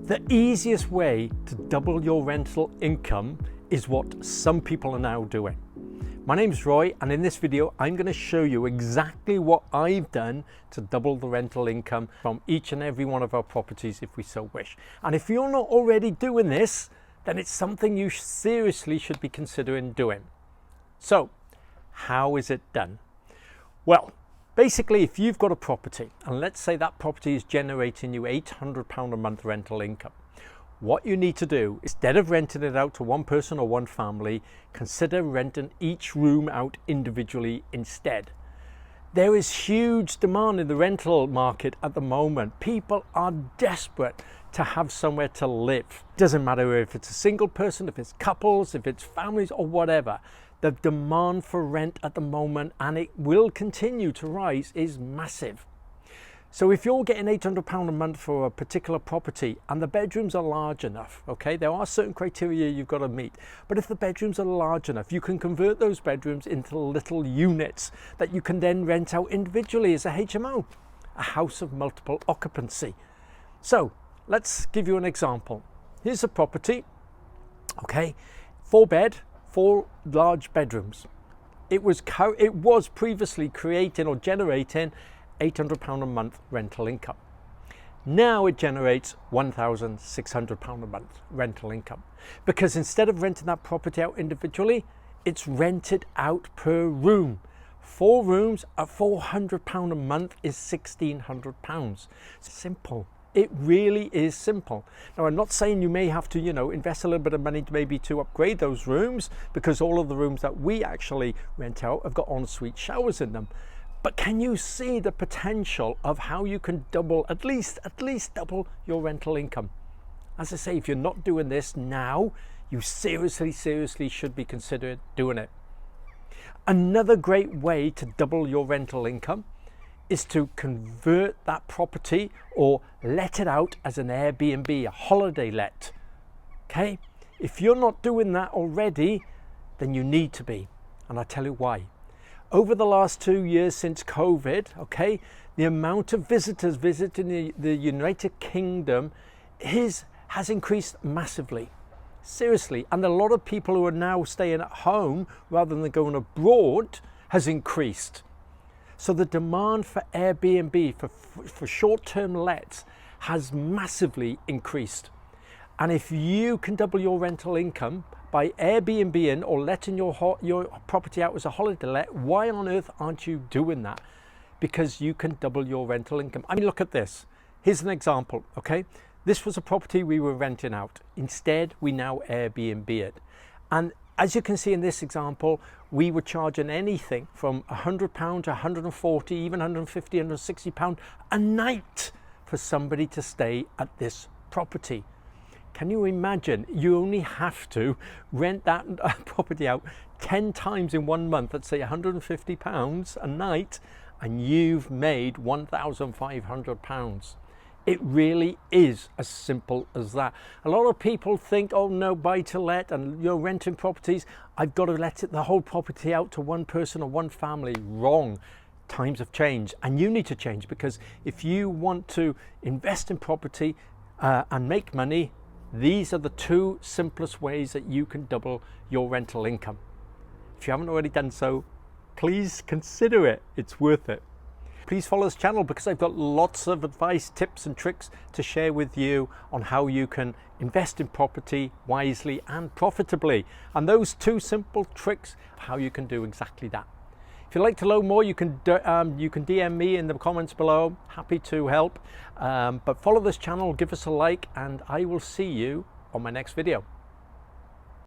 The easiest way to double your rental income is what some people are now doing. My name's Roy, and in this video I'm going to show you exactly what I've done to double the rental income from each and every one of our properties if we so wish. And if you're not already doing this, then it's something you seriously should be considering doing. So, how is it done? Well, basically, if you've got a property, and let's say that property is generating you £800 a month rental income, what you need to do, instead of renting it out to one person or one family, consider renting each room out individually instead. There is huge demand in the rental market at the moment. People are desperate to have somewhere to live. Doesn't matter if it's a single person, if it's couples, if it's families or whatever. The demand for rent at the moment, and it will continue to rise, is massive. So if you're getting £800 a month for a particular property and the bedrooms are large enough, okay, there are certain criteria you've got to meet, but if the bedrooms are large enough, you can convert those bedrooms into little units that you can then rent out individually as a HMO, a house of multiple occupancy. So let's give you an example. Here's a property, okay, 4-bed, 4 large bedrooms. It was previously creating or generating £800 a month rental income. Now it generates £1,600 a month rental income, because instead of renting that property out individually, it's rented out per room. 4 rooms at £400 a month is £1,600. Simple. It really is simple. Now, I'm not saying you may have to, invest a little bit of money to upgrade those rooms, because all of the rooms that we actually rent out have got ensuite showers in them. But can you see the potential of how you can double, at least double your rental income? As I say, if you're not doing this now, you seriously should be considering doing it. Another great way to double your rental income is to convert that property or let it out as an Airbnb, a holiday let. Okay? If you're not doing that already, then you need to be. And I'll tell you why. Over the last 2 years since COVID, okay, the amount of visitors visiting the United Kingdom has increased massively. Seriously. And a lot of people who are now staying at home rather than going abroad has increased. So the demand for Airbnb, for short-term lets, has massively increased. And if you can double your rental income by Airbnb-ing or letting your property out as a holiday let, why on earth aren't you doing that? Because you can double your rental income. I mean, look at this. Here's an example, okay? This was a property we were renting out. Instead, we now Airbnb it. And as you can see in this example, we were charging anything from £100 to £140, even £150, £160 a night for somebody to stay at this property. Can you imagine? You only have to rent that property out 10 times in 1 month at, say, £150 a night, and you've made £1,500. It really is as simple as that. A lot of people think, oh no, buy to let and you're renting properties, I've got to let the whole property out to one person or one family. Wrong. Times have changed, and you need to change, because if you want to invest in property and make money, these are the 2 simplest ways that you can double your rental income. If you haven't already done so, please consider it. It's worth it. Please follow this channel, because I've got lots of advice, tips and tricks to share with you on how you can invest in property wisely and profitably. And those 2 simple tricks, how you can do exactly that. If you'd like to know more, you can DM me in the comments below. Happy to help. But follow this channel, give us a like, and I will see you on my next video.